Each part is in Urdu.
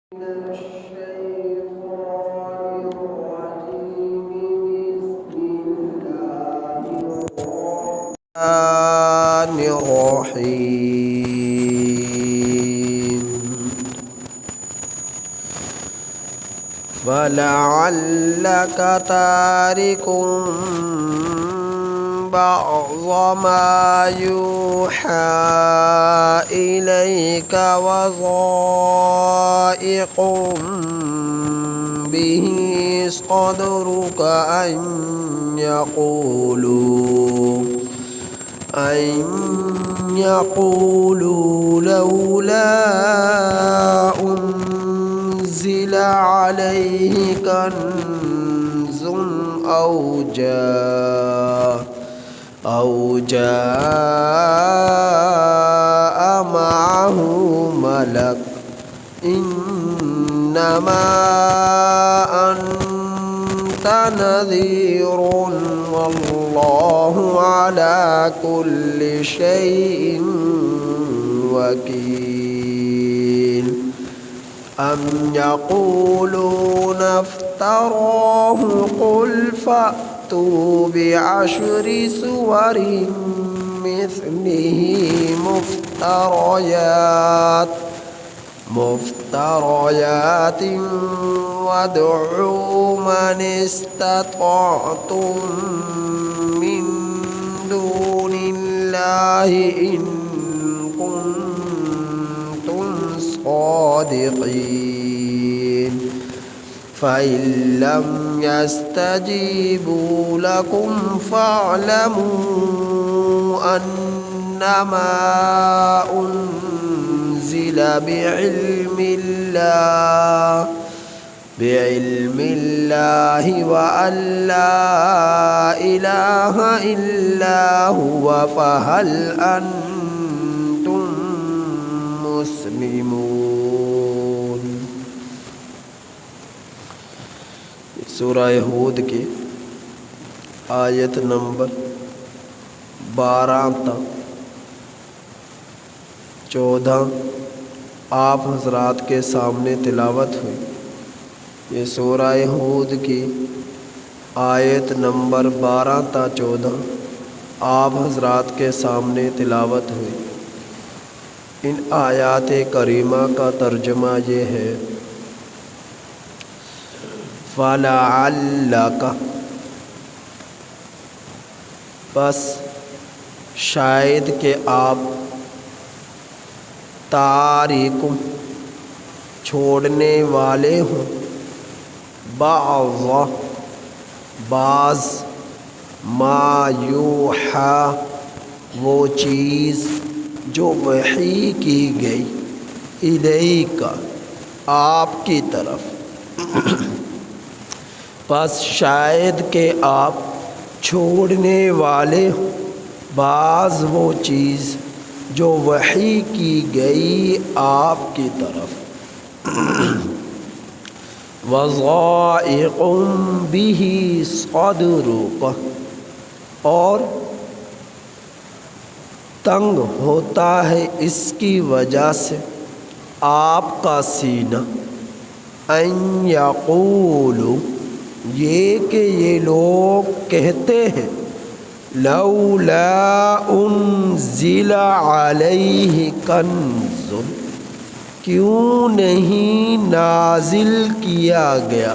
الرحيم فلعلك تارك بعض ما يوحى إليك وضائق به صدرك أن يقولوا لولا أنزل عليه كنز أو جاء معه ملك إنما أنت نذير والله على كل شيء وكيل أم يقولون افتراه قل فأتوا بعشر سور مثله مفتريات وادعوا من استطعتم من دون الله إن كنتم صادقين فإن لم يستجيبوا لكم فاعلموا أنما أنزل بعلم الله وأن لا إله إلا هو فهل أنتم مسلمون۔ سورہ ہود کی آیت نمبر 12 تا 14 آپ حضرات کے سامنے تلاوت ہوئی۔ یہ سورہ ہود کی آیت نمبر 12 تا 14 آپ حضرات کے سامنے تلاوت ہوئی۔ ان آیات کریمہ کا ترجمہ یہ ہے فَلَعَلَّكَ، بس شاید کہ آپ تارکم چھوڑنے والے ہوں بعض ما یوحا وہ چیز جو وحی کی گئی الیک آپ کی طرف، بس شاید کہ آپ چھوڑنے والے ہوں بعض وہ چیز جو وحی کی گئی آپ کی طرف، وضائق به صدرک، اور تنگ ہوتا ہے اس کی وجہ سے آپ کا سینہ، ان یقولوا یہ کہ یہ لوگ کہتے ہیں لولا انزل علیہ کنز، کیوں نہیں نازل کیا گیا،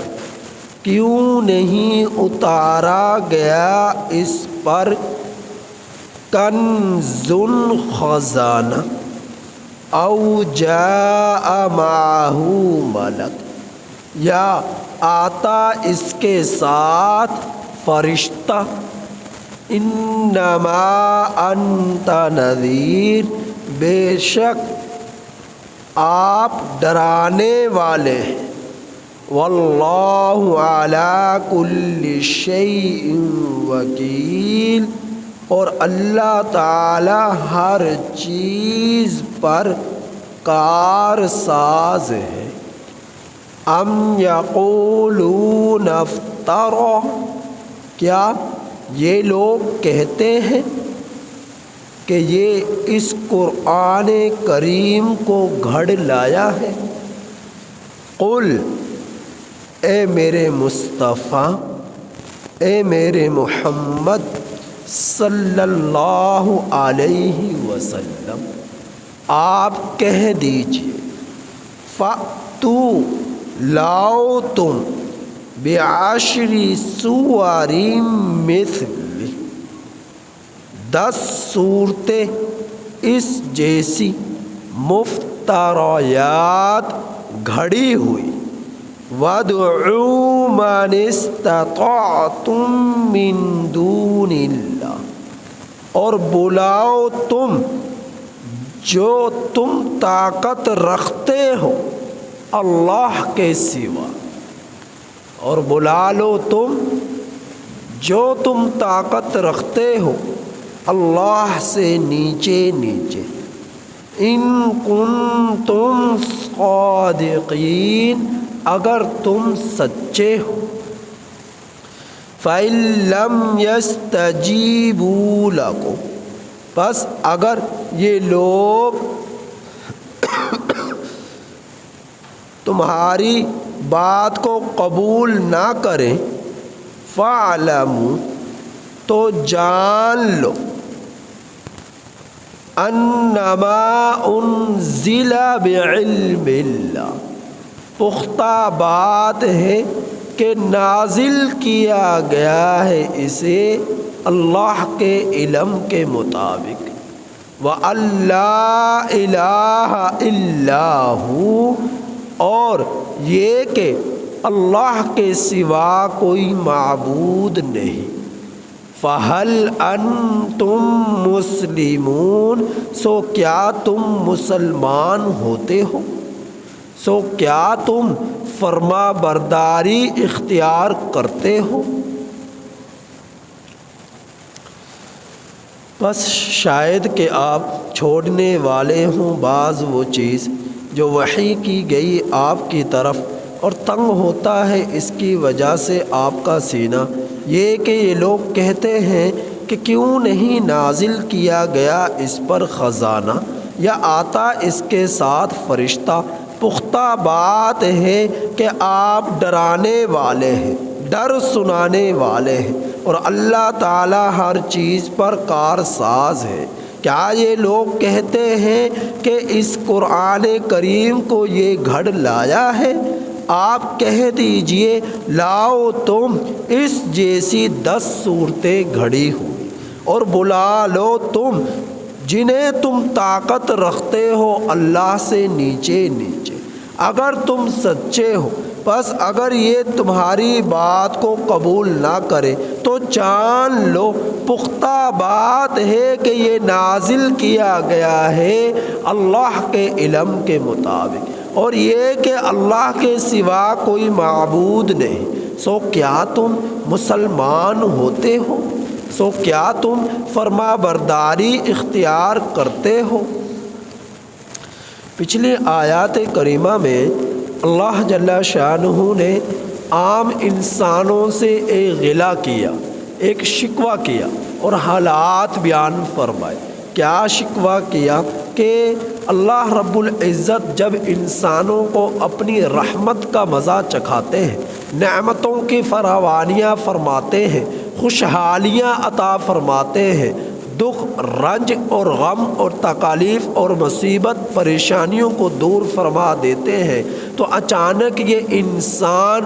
کیوں نہیں اتارا گیا اس پر کنز خزانہ، او جاء معہ ملک، یا آتا اس کے ساتھ فرشتہ، انما انت نذیر، بے شک آپ ڈرانے والے ہیں، واللہ علی کل شیء وکیل، اور اللہ تعالی ہر چیز پر کارساز ہے۔ ام یقولون افترا، کیا یہ لوگ کہتے ہیں کہ یہ اس قرآن کریم کو گھڑ لایا ہے، قل اے میرے مصطفیٰ، اے میرے محمد صلی اللہ علیہ وسلم، آپ کہہ دیجئے فَأْتُوا لاؤ تم بعشر سور مثلہ 10 صورتیں اس جیسی مفتریات گھڑی ہوئی، وَادْعُوا مَنِ اسْتَطَعْتُم مِّن دُونِ اللَّهِ، اور بلاؤ تم جو تم طاقت رکھتے ہو اللہ کے سوا، اور بلا لو تم جو تم طاقت رکھتے ہو اللہ سے نیچے نیچے، ان کنتم صادقین، اگر تم سچے ہو۔ فَإِن لَّمْ يَسْتَجِيبُوا لَكُمْ، بس اگر یہ لوگ تمہاری بات کو قبول نہ کریں، فَاعْلَمُوا، تو جان لو، انما انزل بعلم اللہ، پختہ بات ہے کہ نازل کیا گیا ہے اسے اللہ کے علم کے مطابق، وَأَن لَّا إِلَٰهَ إِلَّا هُوَ، اور یہ کہ اللہ کے سوا کوئی معبود نہیں۔ فَهَلْ أَنْتُمْ مُسْلِمُونَ، سو کیا تم مسلمان ہوتے ہو، سو کیا تم فرما برداری اختیار کرتے ہو۔ بس شاید کہ آپ چھوڑنے والے ہوں بعض وہ چیز جو وحی کی گئی آپ کی طرف، اور تنگ ہوتا ہے اس کی وجہ سے آپ کا سینہ، یہ کہ یہ لوگ کہتے ہیں کہ کیوں نہیں نازل کیا گیا اس پر خزانہ یا آتا اس کے ساتھ فرشتہ۔ پختہ بات ہے کہ آپ ڈرانے والے ہیں، ڈر سنانے والے ہیں، اور اللہ تعالیٰ ہر چیز پر کارساز ہے۔ کیا یہ لوگ کہتے ہیں کہ اس قرآن کریم کو یہ گھڑ لایا ہے؟ آپ کہہ دیجئے لاؤ تم اس جیسی 10 صورتیں گھڑی ہوئی، اور بلا لو تم جنہیں تم طاقت رکھتے ہو اللہ سے نیچے نیچے، اگر تم سچے ہو۔ بس اگر یہ تمہاری بات کو قبول نہ کرے تو جان لو پختہ بات ہے کہ یہ نازل کیا گیا ہے اللہ کے علم کے مطابق، اور یہ کہ اللہ کے سوا کوئی معبود نہیں۔ سو کیا تم مسلمان ہوتے ہو، سو کیا تم فرما برداری اختیار کرتے ہو۔ پچھلی آیات کریمہ میں اللہ جل شانہ نے عام انسانوں سے ایک غلہ کیا، ایک شکوہ کیا اور حالات بیان فرمائے۔ کیا شکوہ کیا کہ اللہ رب العزت جب انسانوں کو اپنی رحمت کا مزہ چکھاتے ہیں، نعمتوں کی فراوانیاں فرماتے ہیں، خوشحالیاں عطا فرماتے ہیں، دکھ رنج اور غم اور تکالیف اور مصیبت پریشانیوں کو دور فرما دیتے ہیں، تو اچانک یہ انسان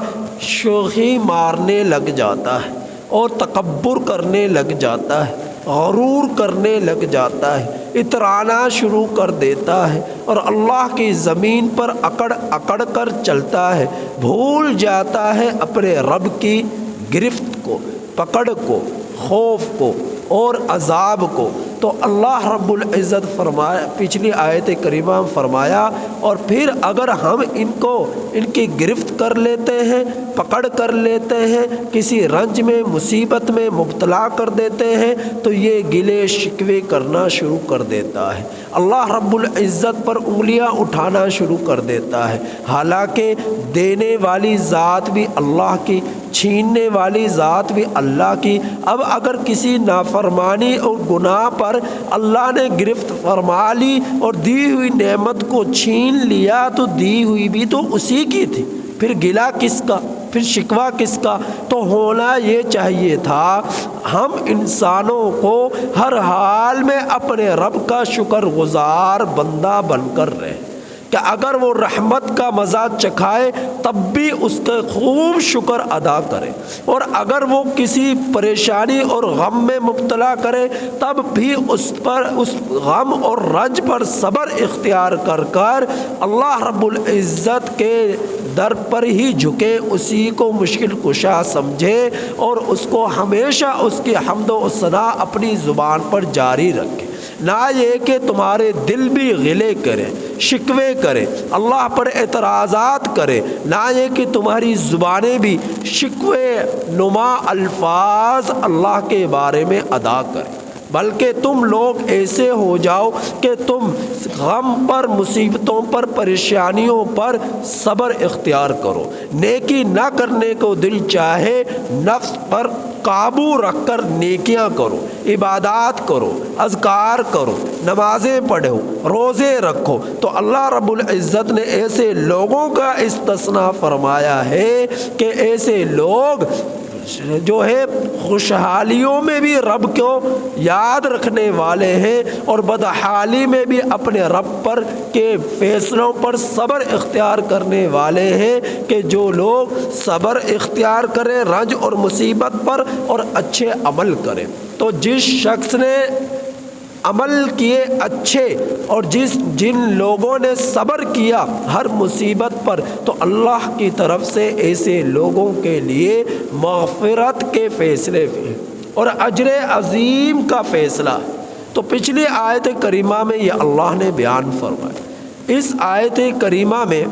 شوخی مارنے لگ جاتا ہے اور تکبر کرنے لگ جاتا ہے، غرور کرنے لگ جاتا ہے، اترانا شروع کر دیتا ہے، اور اللہ کی زمین پر اکڑ اکڑ کر چلتا ہے، بھول جاتا ہے اپنے رب کی گرفت کو، پکڑ کو، خوف کو اور عذاب کو۔ تو اللہ رب العزت فرمایا، پچھلی آیت کریمہ میں فرمایا، اور پھر اگر ہم ان کی گرفت کر لیتے ہیں، پکڑ کر لیتے ہیں، کسی رنج میں مصیبت میں مبتلا کر دیتے ہیں، تو یہ گلے شکوے کرنا شروع کر دیتا ہے، اللہ رب العزت پر انگلیاں اٹھانا شروع کر دیتا ہے، حالانکہ دینے والی ذات بھی اللہ کی چھیننے والی ذات بھی اللہ کی۔ اب اگر کسی نافرمانی اور گناہ پر اللہ نے گرفت فرما لی اور دی ہوئی نعمت کو چھین لیا تو دی ہوئی بھی تو اسی کی تھی، پھر گلہ کس کا، پھر شکوہ کس کا؟ تو ہونا یہ چاہیے تھا ہم انسانوں کو ہر حال میں اپنے رب کا شکر گزار بندہ بن کر رہے، کہ اگر وہ رحمت کا مزہ چکھائے تب بھی اس کا خوب شکر ادا کرے، اور اگر وہ کسی پریشانی اور غم میں مبتلا کرے تب بھی اس غم اور رنج پر صبر اختیار کر کر اللہ رب العزت کے در پر ہی جھکے، اسی کو مشکل کشا سمجھے اور اس کو ہمیشہ اس کی حمد و ثنا اپنی زبان پر جاری رکھے۔ نہ یہ کہ تمہارے دل بھی غلے کرے، شکوے کرے، اللہ پر اعتراضات کرے، نہ یہ کہ تمہاری زبانیں بھی شکوے نما الفاظ اللہ کے بارے میں ادا کریں، بلکہ تم لوگ ایسے ہو جاؤ کہ تم غم پر، مصیبتوں پر، پریشانیوں پر صبر اختیار کرو، نیکی نہ کرنے کو دل چاہے نفس پر قابو رکھ کر نیکیاں کرو، عبادات کرو، اذکار کرو، نمازیں پڑھو، روزے رکھو۔ تو اللہ رب العزت نے ایسے لوگوں کا استثناء فرمایا ہے کہ ایسے لوگ جو ہے خوشحالیوں میں بھی رب کو یاد رکھنے والے ہیں اور بدحالی میں بھی اپنے رب پر کے فیصلوں پر صبر اختیار کرنے والے ہیں، کہ جو لوگ صبر اختیار کریں رنج اور مصیبت پر اور اچھے عمل کریں۔ تو جس شخص نے عمل کیے اچھے اور جن لوگوں نے صبر کیا ہر مصیبت پر، تو اللہ کی طرف سے ایسے لوگوں کے لیے مغفرت کے فیصلے ہیں اور اجر عظیم کا فیصلہ ہے۔ تو پچھلی آیت کریمہ میں یہ اللہ نے بیان فرمایا۔ اس آیت کریمہ میں،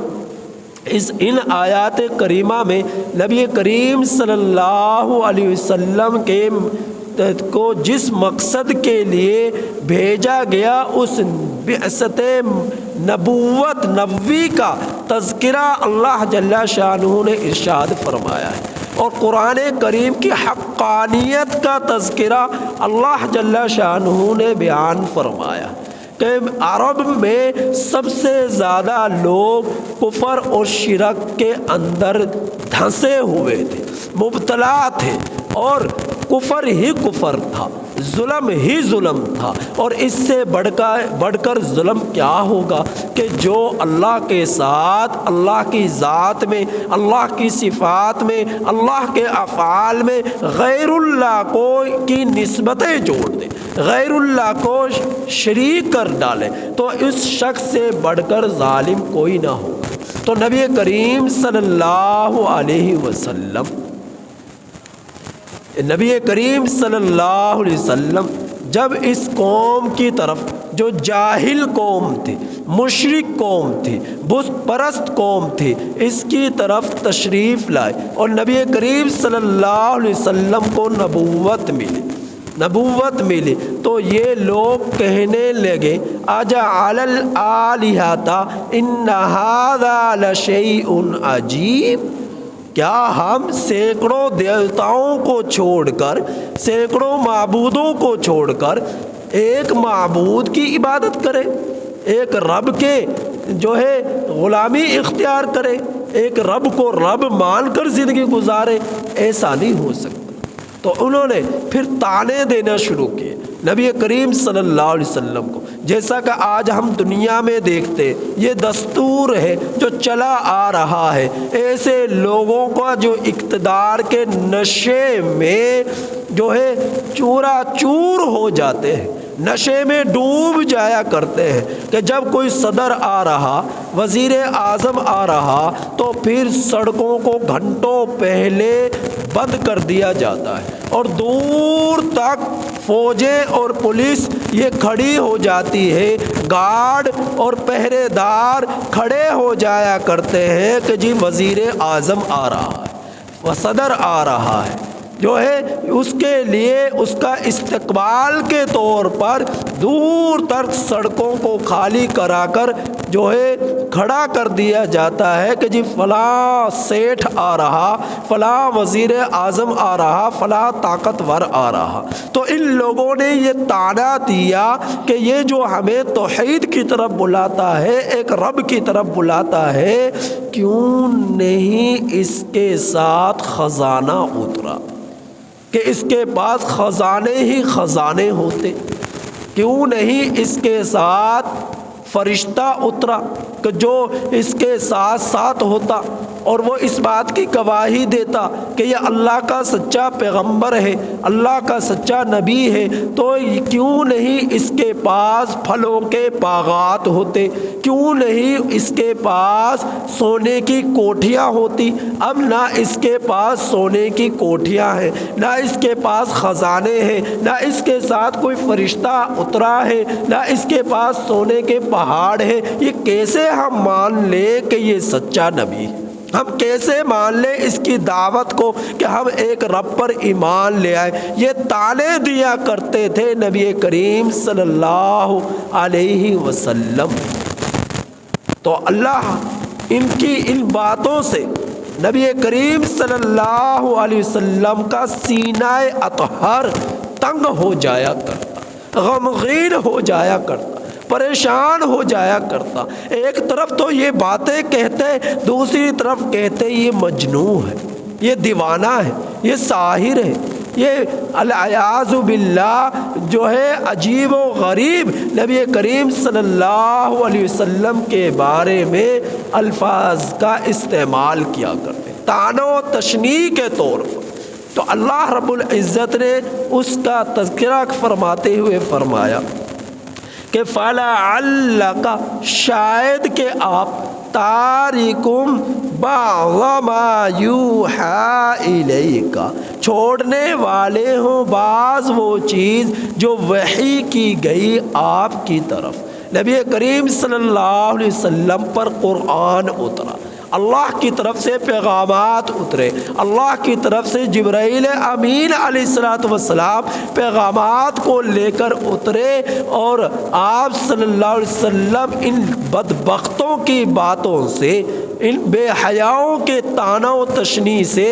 ان آیات کریمہ میں نبی کریم صلی اللہ علیہ وسلم کے کو جس مقصد کے لیے بھیجا گیا اس بعثت نبوت نبوی کا تذکرہ اللہ جل شانہ نے ارشاد فرمایا ہے، اور قرآن کریم کی حقانیت کا تذکرہ اللہ جل شانہ نے بیان فرمایا کہ عرب میں سب سے زیادہ لوگ کفر اور شرک کے اندر دھنسے ہوئے تھے، مبتلا تھے، اور کفر ہی کفر تھا، ظلم ہی ظلم تھا، اور اس سے بڑھ کر ظلم کیا ہوگا کہ جو اللہ کے ساتھ، اللہ کی ذات میں، اللہ کی صفات میں، اللہ کے افعال میں غیر اللہ کو کی نسبتیں جوڑ دے، غیر اللہ کو شریک کر ڈالے، تو اس شخص سے بڑھ کر ظالم کوئی نہ ہوگا۔ تو نبی کریم صلی اللہ علیہ وسلم، نبی کریم صلی اللہ علیہ وسلم جب اس قوم کی طرف، جو جاہل قوم تھی، مشرک قوم تھی، بت پرست قوم تھی، اس کی طرف تشریف لائے اور نبی کریم صلی اللہ علیہ وسلم کو نبوت ملی، تو یہ لوگ کہنے لگے اجعل الآلہۃ ان ھذا لشیء عجیب، کیا ہم سینکڑوں دیوتاؤں کو چھوڑ کر، سینکڑوں معبودوں کو چھوڑ کر ایک معبود کی عبادت کریں، ایک رب کے جو ہے غلامی اختیار کریں، ایک رب کو رب مان کر زندگی گزارے؟ ایسا نہیں ہو سکتا۔ تو انہوں نے پھر طعنے دینا شروع کیے نبی کریم صلی اللہ علیہ وسلم کو، جیسا کہ آج ہم دنیا میں دیکھتے، یہ دستور ہے جو چلا آ رہا ہے، ایسے لوگوں کا جو اقتدار کے نشے میں جو ہے چورا چور ہو جاتے ہیں، نشے میں ڈوب جایا کرتے ہیں، کہ جب کوئی صدر آ رہا، وزیر اعظم آ رہا، تو پھر سڑکوں کو گھنٹوں پہلے بند کر دیا جاتا ہے اور دور تک فوجیں اور پولیس یہ کھڑی ہو جاتی ہے، گارڈ اور پہرے دار کھڑے ہو جایا کرتے ہیں کہ جی وزیر اعظم آ رہا ہے، وہ صدر آ رہا ہے، جو ہے اس کے لیے اس کا استقبال کے طور پر دور تک سڑکوں کو خالی کرا کر جو ہے کھڑا کر دیا جاتا ہے کہ جی فلاں سیٹھ آ رہا، فلاں وزیر اعظم آ رہا، فلاں طاقتور آ رہا۔ تو ان لوگوں نے یہ طعنہ دیا کہ یہ جو ہمیں توحید کی طرف بلاتا ہے، ایک رب کی طرف بلاتا ہے، کیوں نہیں اس کے ساتھ خزانہ اترا، کہ اس کے پاس خزانے ہی خزانے ہوتے، کیوں نہیں اس کے ساتھ فرشتہ اترا کہ جو اس کے ساتھ ساتھ ہوتا اور وہ اس بات کی گواہی دیتا کہ یہ اللہ کا سچا پیغمبر ہے، اللہ کا سچا نبی ہے۔ تو کیوں نہیں اس کے پاس پھلوں کے باغات ہوتے، کیوں نہیں اس کے پاس سونے کی کوٹھیاں ہوتی؟ اب نہ اس کے پاس سونے کی کوٹھیاں ہیں، نہ اس کے پاس خزانے ہیں، نہ اس کے ساتھ کوئی فرشتہ اترا ہے، نہ اس کے پاس سونے کے پہاڑ ہیں۔ یہ کیسے ہم مان لیں کہ یہ سچا نبی ہے؟ ہم کیسے مان لیں اس کی دعوت کو کہ ہم ایک رب پر ایمان لے آئے؟ یہ طعنے دیا کرتے تھے نبی کریم صلی اللہ علیہ وسلم۔ تو اللہ ان کی ان باتوں سے نبی کریم صلی اللہ علیہ وسلم کا سینہ اطہر تنگ ہو جایا کرتا، غمگین ہو جایا کرتا، پریشان ہو جایا کرتا۔ ایک طرف تو یہ باتیں کہتے، دوسری طرف کہتے یہ مجنون ہے، یہ دیوانہ ہے، یہ ساحر ہے، یہ العیاذ باللہ جو ہے عجیب و غریب نبی کریم صلی اللہ علیہ وسلم کے بارے میں الفاظ کا استعمال کیا کرتے، طعن و تشنیع کے طور پر۔ تو اللہ رب العزت نے اس کا تذکرہ فرماتے ہوئے فرمایا کہ فَلَعَلَّكَ، شاید کہ آپ تارکم بعض ما یوحی الیک، چھوڑنے والے ہوں بعض وہ چیز جو وحی کی گئی آپ کی طرف۔ نبی کریم صلی اللہ علیہ وسلم پر قرآن اترا، اللہ کی طرف سے پیغامات اترے، اللہ کی طرف سے جبرائیل امین علیہ السلام پیغامات کو لے کر اترے، اور آپ صلی اللہ علیہ وسلم ان بدبختوں کی باتوں سے، ان بے حیاؤں کے طعنہ و تشنیع سے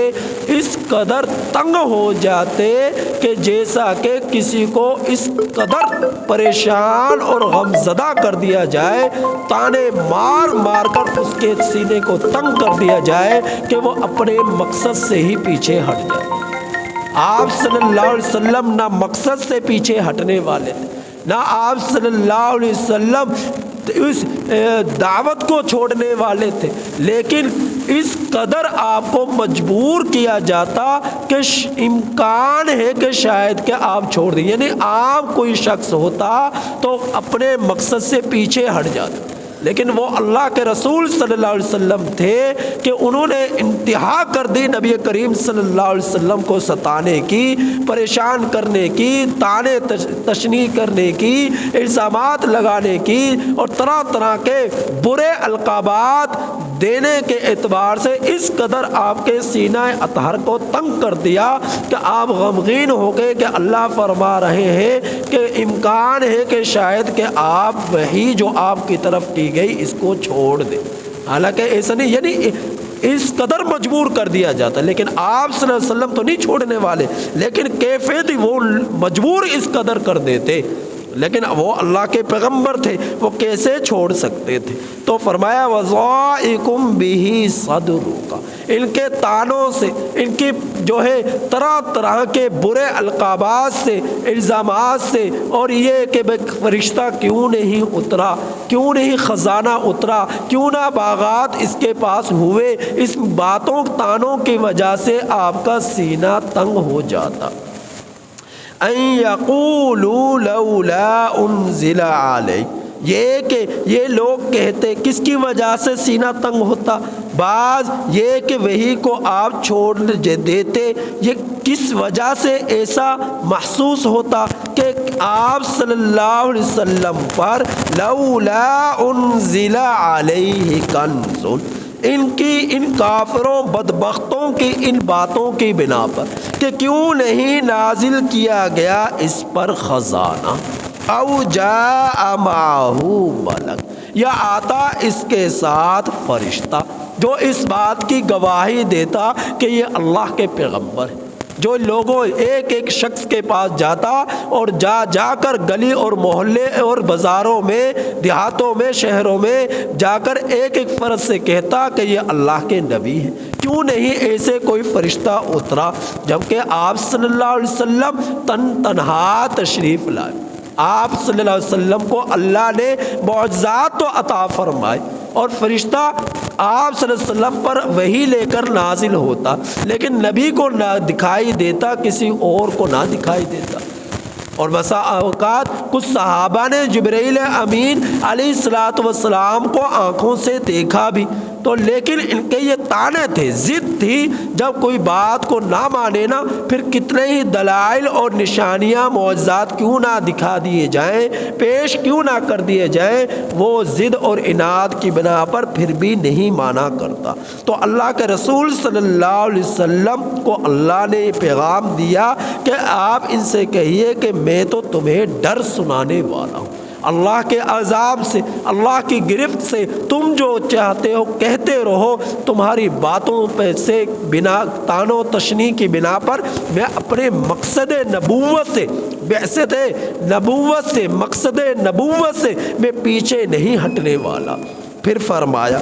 اس قدر تنگ ہو جاتے کہ جیسا کہ کسی کو اس قدر پریشان اور غمزدہ کر دیا جائے، طعنے مار مار کر اس کے سینے کو تنگ کر دیا جائے کہ وہ اپنے مقصد سے ہی پیچھے ہٹ جائے۔ آپ صلی اللہ علیہ وسلم نہ مقصد سے پیچھے ہٹنے والے تھے، نہ آپ صلی اللہ علیہ وسلم اس دعوت کو چھوڑنے والے تھے، لیکن اس قدر آپ کو مجبور کیا جاتا کہ امکان ہے کہ شاید کہ آپ چھوڑ دیں، یعنی عام کوئی شخص ہوتا تو اپنے مقصد سے پیچھے ہٹ جاتا، لیکن وہ اللہ کے رسول صلی اللہ علیہ وسلم تھے کہ انہوں نے انتہا کر دی نبی کریم صلی اللہ علیہ وسلم کو ستانے کی، پریشان کرنے کی، طعنے تشنیع کرنے کی، الزامات لگانے کی، اور طرح طرح کے برے القابات دینے کے اعتبار سے اس قدر آپ کے سینہ اطہر کو تنگ کر دیا کہ آپ غمگین ہو گئے کہ اللہ فرما رہے ہیں کہ امکان ہے کہ شاید کہ آپ وہی جو آپ کی طرف کی گئی اس کو چھوڑ دیں۔ حالانکہ ایسا نہیں، یعنی اس قدر مجبور کر دیا جاتا، لیکن آپ صلی اللہ علیہ وسلم تو نہیں چھوڑنے والے، لیکن کیفیت وہ مجبور اس قدر کر دیتے، لیکن وہ اللہ کے پیغمبر تھے، وہ کیسے چھوڑ سکتے تھے؟ تو فرمایا وَضَائِكُمْ بِهِ صَدْرُكَ، ان کے طعنوں سے، ان کی جو ہے طرح طرح کے برے القابات سے، الزامات سے، اور یہ کہ فرشتہ کیوں نہیں اترا، کیوں نہیں خزانہ اترا، کیوں نہ باغات اس کے پاس ہوئے، اس باتوں طعنوں کی وجہ سے آپ کا سینہ تنگ ہو جاتا۔ ان یقولوا لولا انزل علیہ، یہ کہ یہ لوگ کہتے، کس کی وجہ سے سینہ تنگ ہوتا؟ بعض یہ کہ وہی کو آپ چھوڑ دیتے، یہ کس وجہ سے ایسا محسوس ہوتا کہ آپ صلی اللہ علیہ وسلم پر لولا انزل علیہ کنز، ان کی ان کافروں بدبختوں کی ان باتوں کی بنا پر کہ کیوں نہیں نازل کیا گیا اس پر خزانہ، او جاء معہ ملک، یا آتا اس کے ساتھ فرشتہ جو اس بات کی گواہی دیتا کہ یہ اللہ کے پیغمبر ہے، جو لوگوں ایک ایک شخص کے پاس جاتا اور جا کر گلی اور محلے اور بازاروں میں، دیہاتوں میں، شہروں میں جا کر ایک ایک فرد سے کہتا کہ یہ اللہ کے نبی ہے۔ کیوں نہیں ایسے کوئی فرشتہ اترا، جبکہ آپ صلی اللہ علیہ وسلم تنہا تشریف لائے، آپ صلی اللہ علیہ وسلم کو اللہ نے معجزات تو عطا فرمائے اور فرشتہ آپ صلی اللہ علیہ وسلم پر وحی لے کر نازل ہوتا، لیکن نبی کو نہ دکھائی دیتا، کسی اور کو نہ دکھائی دیتا۔ اور بسا اوقات کچھ صحابہ نے جبرائیل امین علیہ السلام کو آنکھوں سے دیکھا بھی، تو لیکن ان کے یہ طعنے تھے، ضد تھی، جب کوئی بات کو نہ مانے نا، پھر کتنے ہی دلائل اور نشانیاں معجزات کیوں نہ دکھا دیے جائیں، پیش کیوں نہ کر دیے جائیں، وہ ضد اور عناد کی بنا پر پھر بھی نہیں مانا کرتا۔ تو اللہ کے رسول صلی اللہ علیہ وسلم کو اللہ نے یہ پیغام دیا کہ آپ ان سے کہیے کہ میں تو تمہیں ڈر سنانے والا ہوں، اللہ کے عذاب سے، اللہ کی گرفت سے، تم جو چاہتے ہو کہتے رہو، تمہاری باتوں پہ سے بنا طعن و تشنیع کی بنا پر میں اپنے مقصد نبوت سے، بعثت نبوت سے، مقصد نبوت سے میں پیچھے نہیں ہٹنے والا۔ پھر فرمایا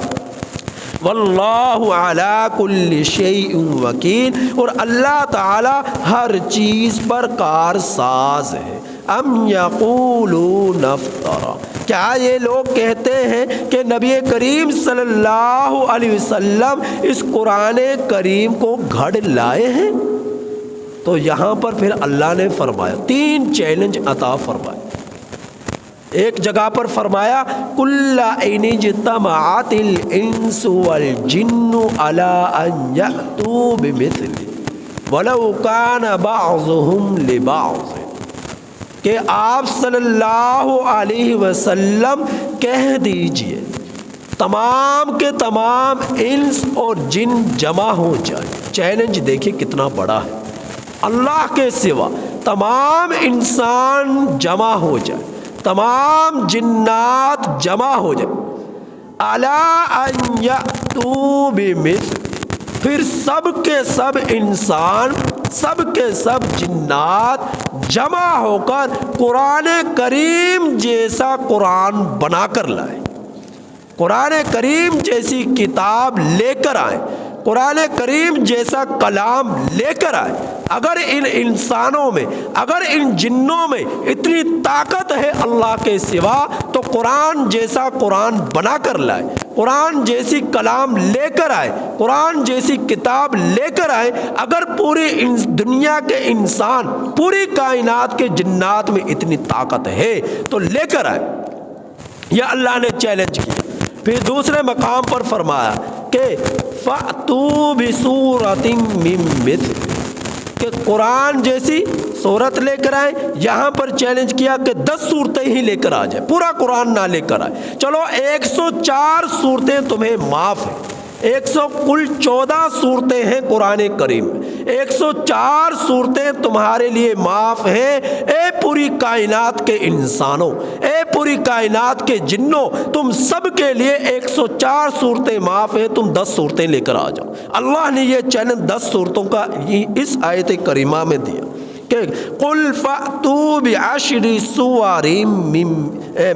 واللہ علی کل شیء وکیل، اور اللہ تعالی ہر چیز پر کارساز ہے۔ ام یقولون افترا، کیا یہ لوگ کہتے ہیں کہ نبی کریم صلی اللہ علیہ وسلم اس قرآن کریم کو گھڑ لائے ہیں؟ تو یہاں پر پھر اللہ نے فرمایا، تین چیلنج عطا فرمائے۔ ایک جگہ پر فرمایا کل ان اجتمعت الانس والجن علی ان یأتوا بمثلہ ولو کان بعضهم لبعض، کہ آپ صلی اللہ علیہ وسلم کہہ دیجئے تمام کے تمام انس اور جن جمع ہو جائیں۔ چیلنج دیکھیں کتنا بڑا ہے، اللہ کے سوا تمام انسان جمع ہو جائے، تمام جنات جمع ہو جائے، الی ان یأتوا بمثل، پھر سب کے سب انسان، سب کے سب جنات جمع ہو کر قرآن کریم جیسا قرآن بنا کر لائے، قرآن کریم جیسی کتاب لے کر آئے، قرآن کریم جیسا کلام لے کر آئے۔ اگر ان انسانوں میں، اگر ان جنوں میں اتنی طاقت ہے اللہ کے سوا، تو قرآن جیسا قرآن بنا کر لائے، قرآن جیسی کلام لے کر آئے، قرآن جیسی کتاب لے کر آئے۔ اگر پوری دنیا کے انسان، پوری کائنات کے جنات میں اتنی طاقت ہے تو لے کر آئے، یہ اللہ نے چیلنج کیا۔ پھر دوسرے مقام پر فرمایا کہ فَأْتُوا بِسُورَةٍ مِّن مِّثْلِهِ، کہ قرآن جیسی صورت لے کر آئیں۔ یہاں پر چیلنج کیا کہ 10 صورتیں ہی لے کر آ جائے، پورا قرآن نہ لے کر آئے، چلو 104 صورتیں تمہیں معاف ہیں، کل 14 صورتیں ہیں قرآن کریم میں، 104 صورتیں تمہارے لیے معاف ہیں۔ اے پوری کائنات کے انسانوں، اے پوری کائنات کے جنوں، تم سب کے لیے 104 صورتیں معاف ہیں، تم 10 صورتیں لے کر آ جاؤ۔ اللہ نے یہ چیلنج 10 صورتوں کا اس آیت کریمہ میں دیا کہ قل فأتوا بعشر سور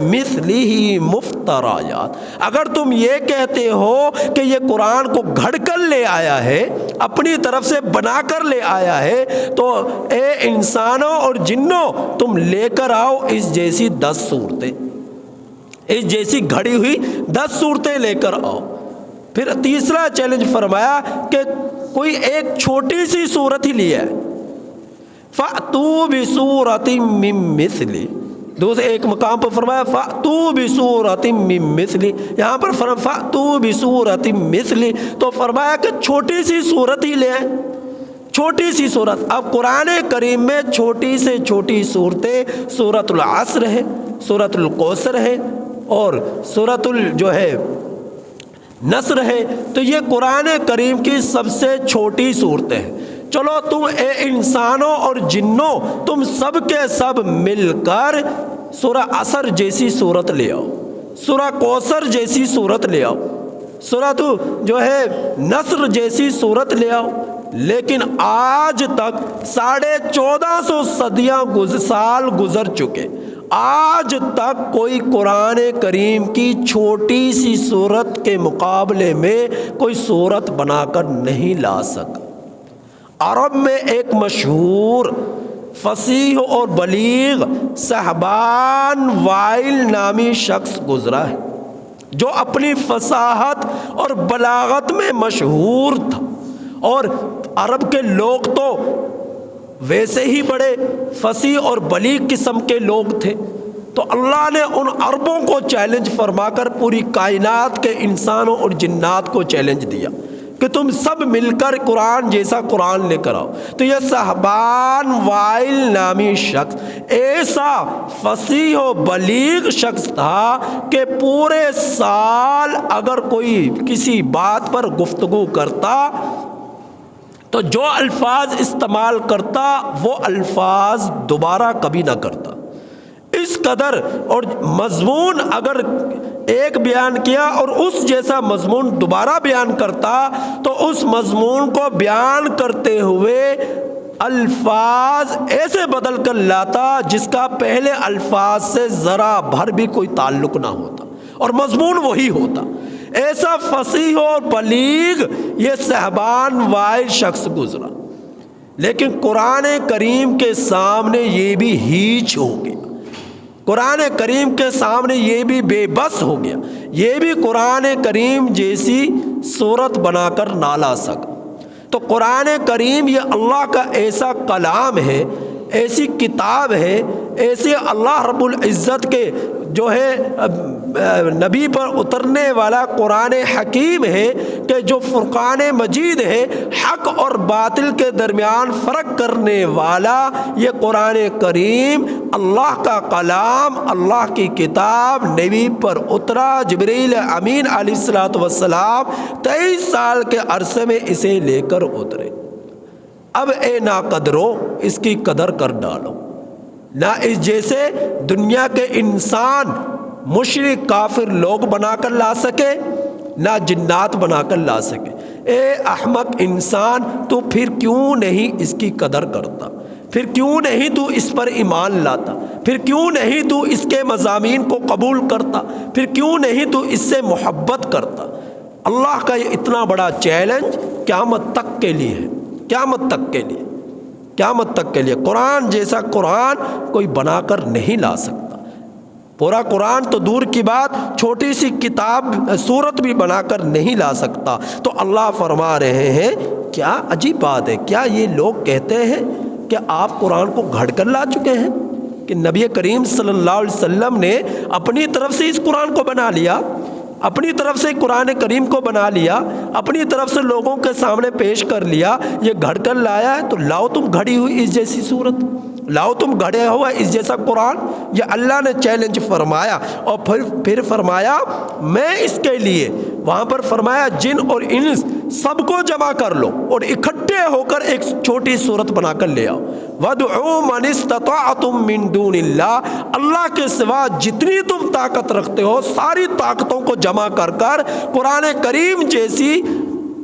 مثلہ مفتریات، اگر تم یہ کہتے ہو کہ یہ قرآن کو گھڑ کر لے آیا ہے، اپنی طرف سے بنا کر لے آیا ہے، تو اے انسانوں اور جنوں تم لے کر آؤ اس جیسی 10 صورتیں، اس جیسی گھڑی ہوئی 10 صورتیں لے کر آؤ۔ پھر تیسرا چیلنج فرمایا کہ کوئی ایک چھوٹی سی صورت ہی لیا ہے، فَأْتُوا بِسُورَةٍ مِّن مِّثْلِهِ، دوسرے ایک مقام پر فرمایا فَأْتُوا بِسُورَةٍ مِّن مِّثْلِهِ، یہاں پر فرمایا فَأْتُوا بِسُورَةٍ مِّثْلِهِ، تو فرمایا کہ چھوٹی سی صورت ہی لے آئیں، چھوٹی سی صورت۔ اب قرآن کریم میں چھوٹی سے چھوٹی صورتیں سورۃ العصر ہے، سورۃ الکوثر ہے، اور سورۃ جو ہے نصر ہے، تو یہ قرآن کریم کی سب سے چھوٹی صورتیں ہیں۔ چلو تم اے انسانوں اور جنوں تم سب کے سب مل کر سورہ عصر جیسی صورت لے آؤ، سورہ کوثر جیسی صورت لے آؤ، سورۃ جو ہے نصر جیسی صورت لے آؤ، لیکن آج تک 1450 صدیاں سال گزر چکے، آج تک کوئی قرآن کریم کی چھوٹی سی صورت کے مقابلے میں کوئی صورت بنا کر نہیں لا سکا۔ عرب میں ایک مشہور فصیح اور بلیغ صہبان وائل نامی شخص گزرا ہے، جو اپنی فصاحت اور بلاغت میں مشہور تھا، اور عرب کے لوگ تو ویسے ہی بڑے فصیح اور بلیغ قسم کے لوگ تھے، تو اللہ نے ان عربوں کو چیلنج فرما کر پوری کائنات کے انسانوں اور جنات کو چیلنج دیا کہ تم سب مل کر قرآن جیسا قرآن لے کر آؤ۔ تو یہ صہبان وائل نامی شخص ایسا فصیح و بلیغ شخص تھا کہ پورے سال اگر کوئی کسی بات پر گفتگو کرتا تو جو الفاظ استعمال کرتا وہ الفاظ دوبارہ کبھی نہ کرتا، اس قدر، اور مضمون اگر ایک بیان کیا اور اس جیسا مضمون دوبارہ بیان کرتا تو اس مضمون کو بیان کرتے ہوئے الفاظ ایسے بدل کر لاتا جس کا پہلے الفاظ سے ذرا بھر بھی کوئی تعلق نہ ہوتا اور مضمون وہی ہوتا۔ ایسا فصیح اور بلیغ یہ صہبان وائل شخص گزرا، لیکن قرآن کریم کے سامنے یہ بھی ہیچ ہو گیا، قرآن کریم کے سامنے یہ بھی بے بس ہو گیا، یہ بھی قرآن کریم جیسی صورت بنا کر نہ لا سکا۔ تو قرآن کریم یہ اللہ کا ایسا کلام ہے، ایسی کتاب ہے، ایسے اللہ رب العزت کے جو ہے نبی پر اترنے والا قرآن حکیم ہے کہ جو فرقان مجید ہے، حق اور باطل کے درمیان فرق کرنے والا یہ قرآن کریم اللہ کا کلام، اللہ کی کتاب نبی پر اترا، جبریل امین علیہ الصلوۃ والسلام 23 سال کے عرصے میں اسے لے کر اترے۔ اب اے ناقدرو اس کی قدر کر ڈالو، نہ اس جیسے دنیا کے انسان مشرک کافر لوگ بنا کر لا سکے، نہ جنات بنا کر لا سکے۔ اے احمق انسان، تو پھر کیوں نہیں اس کی قدر کرتا؟ پھر کیوں نہیں تو اس پر ایمان لاتا؟ پھر کیوں نہیں تو اس کے مضامین کو قبول کرتا؟ پھر کیوں نہیں تو اس سے محبت کرتا؟ اللہ کا یہ اتنا بڑا چیلنج قیامت تک کے لیے ہے، قیامت تک کے لیے، قیامت تک کے لیے۔ قرآن جیسا قرآن کوئی بنا کر نہیں لا سکتا، پورا قرآن تو دور کی بات، چھوٹی سی کتاب سورت بھی بنا کر نہیں لا سکتا۔ تو اللہ فرما رہے ہیں کیا عجیب بات ہے، کیا یہ لوگ کہتے ہیں کہ آپ قرآن کو گھڑ کر لا چکے ہیں، کہ نبی کریم صلی اللہ علیہ وسلم نے اپنی طرف سے اس قرآن کو بنا لیا، اپنی طرف سے قرآن کریم کو بنا لیا، اپنی طرف سے لوگوں کے سامنے پیش کر لیا، یہ گھڑ کر لایا ہے، تو لاؤ تم گھڑی ہوئی اس جیسی صورت، لاؤ تم گھڑے ہوا اس جیسا قرآن۔ یہ اللہ نے چیلنج فرمایا، اور پھر فرمایا میں اس کے لیے، وہاں پر فرمایا جن اور انس سب کو جمع کر لو اور اکٹھے ہو کر ایک چھوٹی صورت بنا کر لے آؤ۔ وَادْعُوا مَنِ اسْتَطَعْتُم مِّن دُونِ اللَّهِ، اللہ کے سوا جتنی تم طاقت رکھتے ہو ساری طاقتوں کو جمع کر کر قرآن کریم جیسی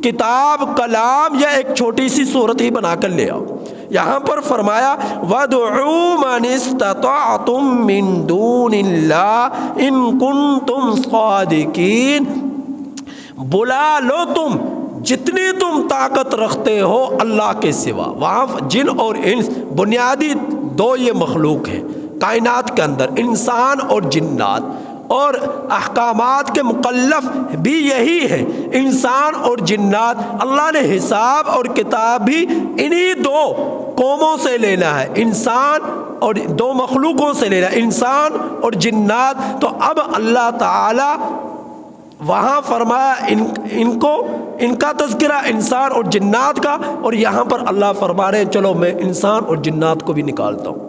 کتاب، کلام یا ایک چھوٹی سی صورت ہی بنا کر لے آؤ۔ یہاں پر فرمایا وَادْعُوا مَنِ اسْتَطَعْتُم مِّن دُونِ اللَّهِ إِن كُنتُمْ صَادِقِينَ، بلا لو تم جتنی تم طاقت رکھتے ہو اللہ کے سوا۔ وہاں جن اور انس بنیادی دو یہ مخلوق ہیں کائنات کے اندر، انسان اور جنات، اور احکامات کے مکلف بھی یہی ہے، انسان اور جنات۔ اللہ نے حساب اور کتاب بھی انہی دو قوموں سے لینا ہے، انسان اور دو مخلوقوں سے لینا ہے، انسان اور جنات۔ تو اب اللہ تعالی وہاں فرمایا ان کا تذکرہ انسان اور جنات کا، اور یہاں پر اللہ فرما رہے ہیں چلو میں انسان اور جنات کو بھی نکالتا ہوں،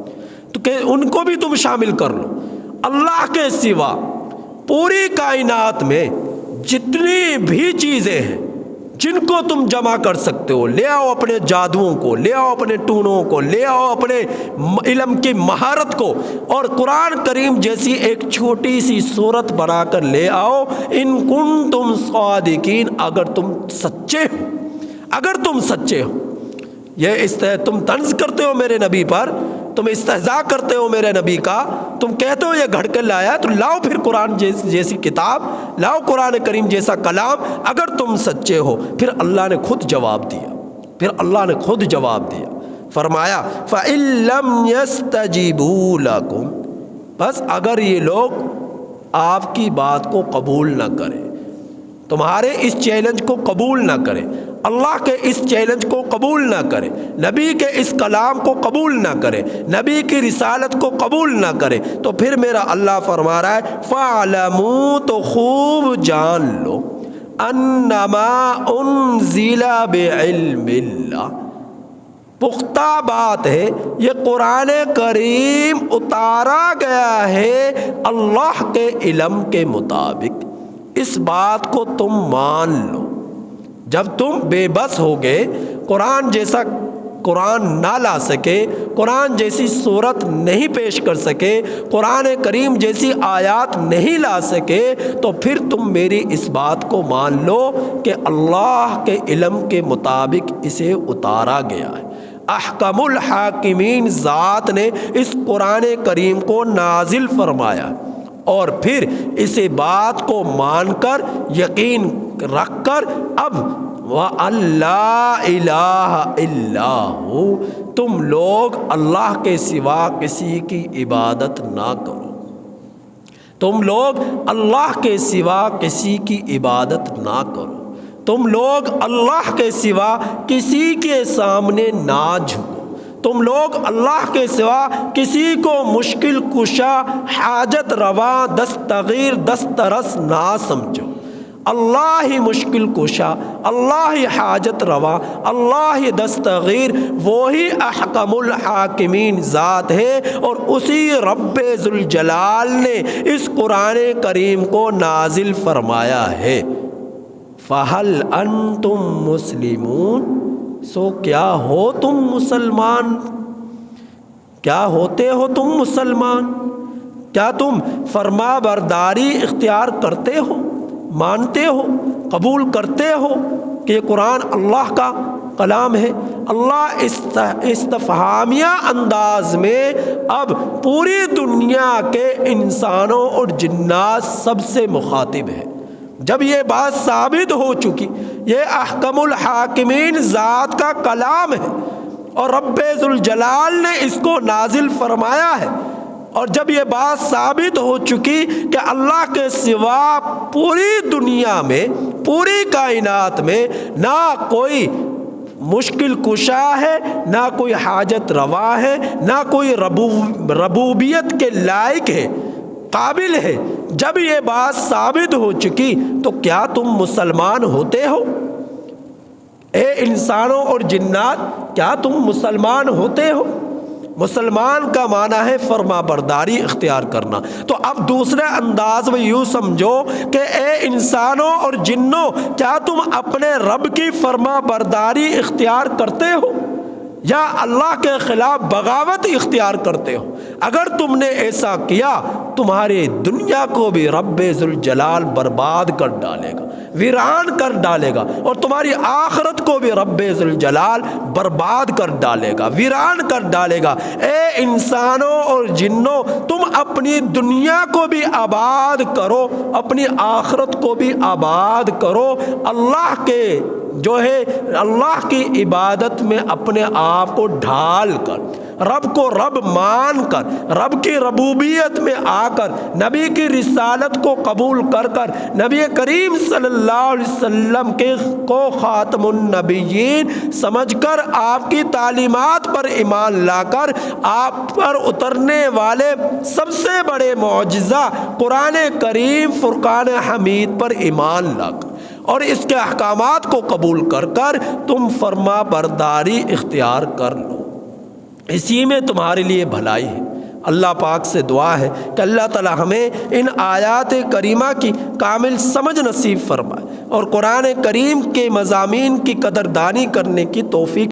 تو کہ ان کو بھی تم شامل کر لو۔ اللہ کے سوا پوری کائنات میں جتنی بھی چیزیں ہیں، جن کو تم جمع کر سکتے ہو لے آؤ، اپنے جادوؤں کو لے آؤ، اپنے ٹونوں کو لے آؤ، اپنے علم کی مہارت کو، اور قرآن کریم جیسی ایک چھوٹی سی صورت بنا کر لے آؤ، ان کنتم صادقین، اگر تم سچے ہو، اگر تم سچے ہو۔ یہ تم طنز کرتے ہو میرے نبی پر، تم استہزاء کرتے ہو میرے نبی کا، تم کہتے ہو یہ گھڑ کے لایا، تو لاؤ پھر قرآن جیسی کتاب، لاؤ قرآن کریم جیسا کلام، اگر تم سچے ہو۔ پھر اللہ نے خود جواب دیا، پھر اللہ نے خود جواب دیا، فرمایا فَإِن لَّمْ يَسْتَجِيبُوا لَكُمْ، بس اگر یہ لوگ آپ کی بات کو قبول نہ کریں، تمہارے اس چیلنج کو قبول نہ کریں، اللہ کے اس چیلنج کو قبول نہ کرے، نبی کے اس کلام کو قبول نہ کرے، نبی کی رسالت کو قبول نہ کرے، تو پھر میرا اللہ فرما رہا ہے فَاعْلَمُوا، تو خوب جان لو، أَنَّمَا أُنزِلَ بِعِلْمِ اللَّهِ، پختہ بات ہے یہ قرآن کریم اتارا گیا ہے اللہ کے علم کے مطابق، اس بات کو تم مان لو۔ جب تم بے بس ہو گئے، قرآن جیسا قرآن نہ لا سکے، قرآن جیسی صورت نہیں پیش کر سکے، قرآن کریم جیسی آیات نہیں لا سکے، تو پھر تم میری اس بات کو مان لو کہ اللہ کے علم کے مطابق اسے اتارا گیا ہے۔ احکم الحاکمین ذات نے اس قرآن کریم کو نازل فرمایا، اور پھر اسی بات کو مان کر یقین رکھ کر اب وَأَلَّا إِلَٰهَ إِلَّا هُوَ، تم لوگ اللہ کے سوا کسی کی عبادت نہ کرو، تم لوگ اللہ کے سوا کسی کی عبادت نہ کرو، تم لوگ اللہ کے سوا کسی کے سامنے نہ جھکو، تم لوگ اللہ کے سوا کسی کو مشکل کشا، حاجت روا، دستگیر، دسترس نہ سمجھو۔ اللہ ہی مشکل کشا، اللہ ہی حاجت روا، اللہ ہی دستگیر، وہی احکم الحاکمین ذات ہے، اور اسی رب ذوالجلال نے اس قرآن کریم کو نازل فرمایا ہے۔ فَهَلْ أَنْتُمْ مُسْلِمُونَ، سو کیا ہو تم مسلمان، کیا ہوتے ہو تم مسلمان، کیا تم فرما برداری اختیار کرتے ہو، مانتے ہو، قبول کرتے ہو کہ یہ قرآن اللہ کا کلام ہے؟ اللہ استفہامیہ انداز میں اب پوری دنیا کے انسانوں اور جنات سب سے مخاطب ہے۔ جب یہ بات ثابت ہو چکی، یہ احکم الحاکمین ذات کا کلام ہے اور رب ذوالجلال نے اس کو نازل فرمایا ہے، اور جب یہ بات ثابت ہو چکی کہ اللہ کے سوا پوری دنیا میں، پوری کائنات میں نہ کوئی مشکل کشا ہے، نہ کوئی حاجت روا ہے، نہ کوئی ربوبیت کے لائق ہے، قابل ہے، جب یہ بات ثابت ہو چکی تو کیا تم مسلمان ہوتے ہو؟ اے انسانوں اور جنات، کیا تم مسلمان ہوتے ہو؟ مسلمان کا معنی ہے فرما برداری اختیار کرنا۔ تو اب دوسرے انداز میں یوں سمجھو کہ اے انسانوں اور جنوں، کیا تم اپنے رب کی فرما برداری اختیار کرتے ہو یا اللہ کے خلاف بغاوت اختیار کرتے ہو؟ اگر تم نے ایسا کیا، تمہاری دنیا کو بھی رب ذوالجلال برباد کر ڈالے گا، ویران کر ڈالے گا، اور تمہاری آخرت کو بھی رب ذوالجلال برباد کر ڈالے گا، ویران کر ڈالے گا۔ اے انسانوں اور جنوں، تم اپنی دنیا کو بھی آباد کرو، اپنی آخرت کو بھی آباد کرو، اللہ کے جو ہے اللہ کی عبادت میں اپنے آپ کو ڈھال کر، رب کو رب مان کر، رب کی ربوبیت میں آ کر، نبی کی رسالت کو قبول کر کر، نبی کریم صلی اللہ علیہ وسلم کو خاتم النبیین سمجھ کر، آپ کی تعلیمات پر ایمان لا کر، آپ پر اترنے والے سب سے بڑے معجزہ قرآن کریم فرقان حمید پر ایمان لا کر اور اس کے احکامات کو قبول کر کر تم فرما برداری اختیار کر لو، اسی میں تمہارے لیے بھلائی ہے۔ اللہ پاک سے دعا ہے کہ اللہ تعالی ہمیں ان آیات کریمہ کی کامل سمجھ نصیب فرمائے اور قرآن کریم کے مضامین کی قدردانی کرنے کی توفیق